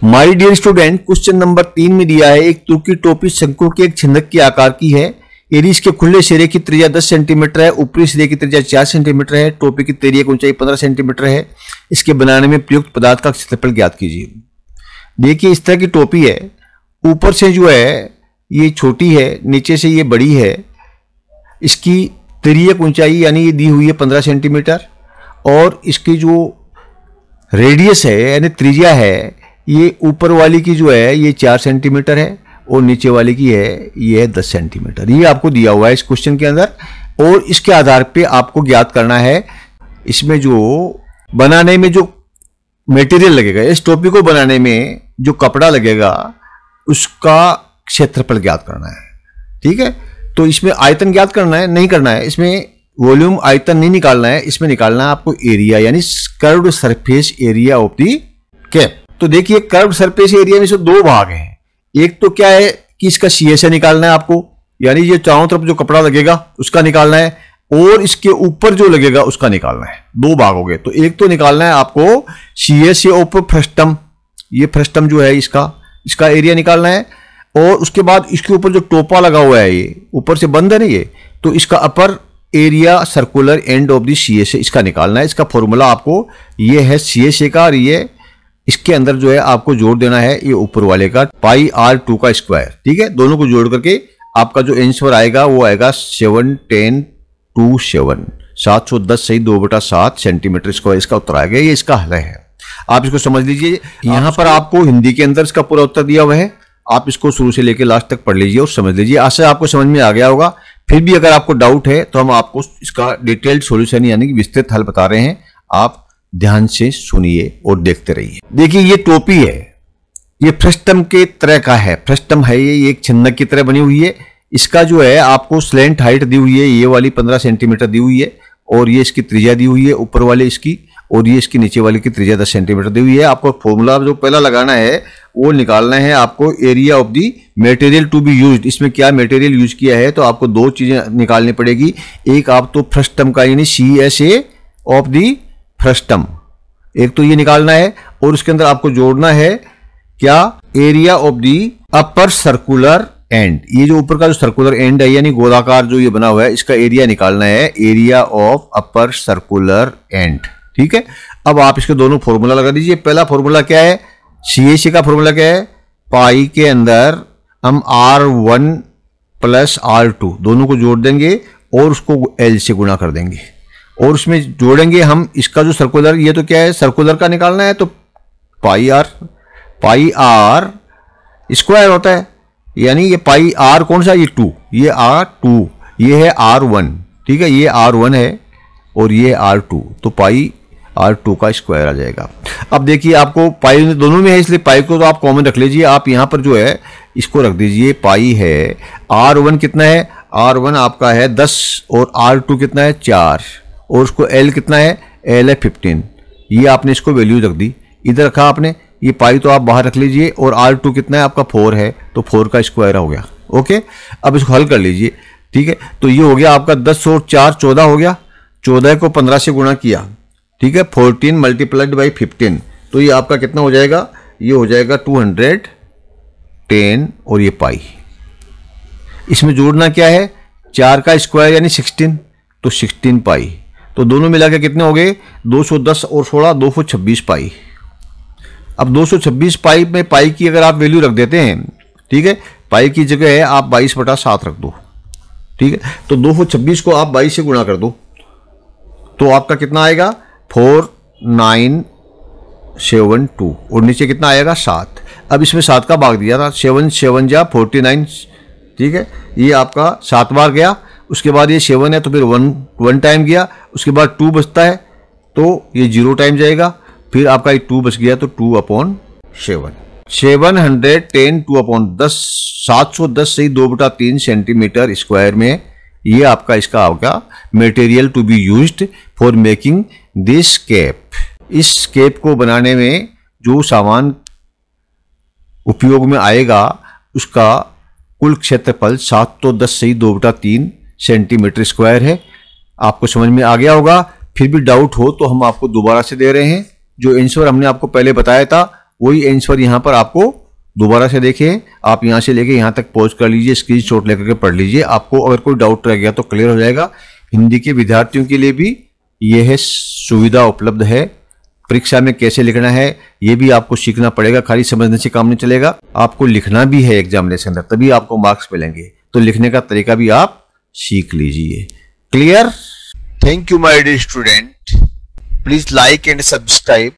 My dear student, question number 3 में दिया है एक तुर्की टोपी शंकु के एक छिंदक के आकार की है। यदि इसके खुले सिरे की त्रिज्या 10 सेंटीमीटर है, ऊपरी सिरे की त्रिज्या 4 सेंटीमीटर है, टोपी की तिर्यक ऊंचाई 15 सेंटीमीटर है, इसके बनाने में प्रयुक्त पदार्थ का क्षेत्रफल ज्ञात कीजिए। देखिए इस तरह की टोपी है, ऊपर से जो है ये छोटी है, नीचे से ये बड़ी है। इसकी तिर्यक ऊंचाई यानी ये दी हुई है 15 सेंटीमीटर और इसकी जो रेडियस है यानी त्रिज्या है ये ऊपर वाली की जो है ये 4 सेंटीमीटर है और नीचे वाली की है ये है 10 सेंटीमीटर। ये आपको दिया हुआ है इस क्वेश्चन के अंदर और इसके आधार पे आपको ज्ञात करना है इसमें जो बनाने में जो मटेरियल लगेगा, इस टोपी को बनाने में जो कपड़ा लगेगा उसका क्षेत्रफल ज्ञात करना है। ठीक है, तो इसमें आयतन ज्ञात करना है, नहीं करना है, इसमें वॉल्यूम आयतन नहीं निकालना है, इसमें निकालना है आपको एरिया यानी curved surface area of the cap. तो देखिए कर्व्ड सरफेस एरिया में से दो भाग हैं। एक तो क्या है कि इसका CSA निकालना है आपको, यानी ये चारों तरफ जो कपड़ा लगेगा उसका निकालना है और इसके ऊपर जो लगेगा उसका निकालना है। दो भाग हो गए। तो एक तो निकालना है आपको CSA ऑफ फ्रस्टम, ये फ्रस्टम जो है इसका एरिया निकालना है और उसके बाद इसके ऊपर जो टोपा लगा हुआ है ये ऊपर से बंद है ना ये, तो इसका upper area circular end of the CSA इसका निकालना है। इसका फॉर्मूला आपको ये है CSA का और ये इसके अंदर जो है आपको जोड़ देना है ये ऊपर वाले का पाई R2 का स्क्वायर। ठीक है, दोनों को जोड़ करके आपका जो आंसर आएगा वो आएगा 71027 710 सही 2/7 सेंटीमीटर स्क्वायर इसका उत्तर आएगा। ये इसका हल है, आप इसको समझ लीजिए। यहाँ पर आपको हिंदी के अंदर इसका पूरा उत्तर दिया हुआ है, आप इसको शुरू से लेकर लास्ट तक पढ़ लीजिए और समझ लीजिए। आशा आपको समझ में आ गया होगा। फिर भी अगर आपको डाउट है तो हम आपको इसका डिटेल्ड सॉल्यूशन यानी कि विस्तृत हल बता रहे हैं, आप ध्यान से सुनिए और देखते रहिए। देखिए ये टोपी है, ये फ्रस्टम के तरह का है। फ्रस्टम है ये एक छिंदक की तरह बनी हुई है। इसका जो है आपको स्लैंट हाइट दी हुई है, ये वाली 15 सेंटीमीटर दी हुई है और ये इसकी त्रिज्या दी हुई है ऊपर वाले इसकी, और ये इसकी नीचे वाले की त्रिज्या 10 सेंटीमीटर दी हुई है। आपको फॉर्मूला जो पहला लगाना है वो निकालना है आपको area of the material to be used. इसमें क्या मटेरियल यूज किया है तो आपको दो चीजें निकालनी पड़ेगी। एक आप तो फ्रस्टम का यानी CSA ऑफ दी फ्रस्टम, एक तो ये निकालना है और उसके अंदर आपको जोड़ना है क्या area of the upper circular and. ये जो ऊपर का जो सर्कुलर एंड है यानी गोलाकार जो ये बना हुआ है इसका एरिया निकालना है, area of upper circular and. ठीक है, अब आप इसके दोनों फॉर्मूला लगा दीजिए। पहला फॉर्मूला क्या है, CSA का फॉर्मूला क्या है, पाई के अंदर हम R1 प्लस R2 दोनों को जोड़ देंगे और उसको L से गुणा कर देंगे और उसमें जोड़ेंगे हम इसका जो सर्कुलर, ये तो क्या है सर्कुलर का निकालना है तो पाई R स्क्वायर होता है, यानी ये पाई R कौन सा, ये 2, ये R2, ये है R1। ठीक है, ये R1 है और ये R2, तो पाई R2 का स्क्वायर आ जाएगा। अब देखिए आपको पाई दोनों में है इसलिए पाई को तो आप कॉमन रख लीजिए। आप यहाँ पर जो है इसको रख दीजिए, पाई है R1 कितना है, R1 आपका है 10 और R2 कितना है 4 और उसको L कितना है, L है 15। ये आपने इसको वैल्यू रख दी, इधर रखा आपने, ये पाई तो आप बाहर रख लीजिए और R2 कितना है आपका 4 है तो 4 का स्क्वायर हो गया। ओके, अब इसको हल कर लीजिए। ठीक है, तो ये हो गया आपका 10 और 4 14 हो गया, 14 को 15 से गुणा किया। ठीक है, 14 मल्टीप्लाइड बाई 15, तो ये आपका कितना हो जाएगा, ये हो जाएगा 210 और ये पाई। इसमें जोड़ना क्या है, 4 का स्क्वायर यानी 16, तो 16 पाई, तो दोनों मिला के कितने हो गए 210 और 16 226 पाई। अब 226 पाई में पाई की अगर आप वैल्यू रख देते हैं, ठीक है, पाई की जगह है आप 22/7 रख दो। ठीक है, तो 226 को आप 22 से गुणा कर दो तो आपका कितना आएगा 4972 और नीचे कितना आएगा 7। अब इसमें 7 का भाग दिया था, 7 7 जा 49। ठीक है, ये आपका 7 बार गया, उसके बाद ये 7 है तो फिर 1 टाइम गया, उसके बाद 2 बचता है तो ये 0 टाइम जाएगा, फिर आपका ये 2 बच गया तो 2/7 710 2/10 710 सही 2/3 सेंटीमीटर स्क्वायर में ये आपका इसका होगा material to be used for making this cap. इस कैप को बनाने में जो सामान उपयोग में आएगा उसका कुल क्षेत्रफल 710 सही 2/3 सेंटीमीटर स्क्वायर है। आपको समझ में आ गया होगा। फिर भी डाउट हो तो हम आपको दोबारा से दे रहे हैं। जो आंसर हमने आपको पहले बताया था वही आंसर यहाँ पर आपको दोबारा से देखिए, आप यहाँ से लेके यहाँ तक पॉज कर लीजिए, स्क्रीनशॉट लेकर के पढ़ लीजिए। आपको अगर कोई डाउट रह गया तो क्लियर हो जाएगा। हिंदी के विद्यार्थियों के लिए भी यह सुविधा उपलब्ध है। परीक्षा में कैसे लिखना है ये भी आपको सीखना पड़ेगा, खाली समझने से काम नहीं चलेगा, आपको लिखना भी है एग्जामिनेशन में, तभी आपको मार्क्स मिलेंगे। तो लिखने का तरीका भी आप सीख लीजिए। Clear? Thank you, my dear student. Please like and subscribe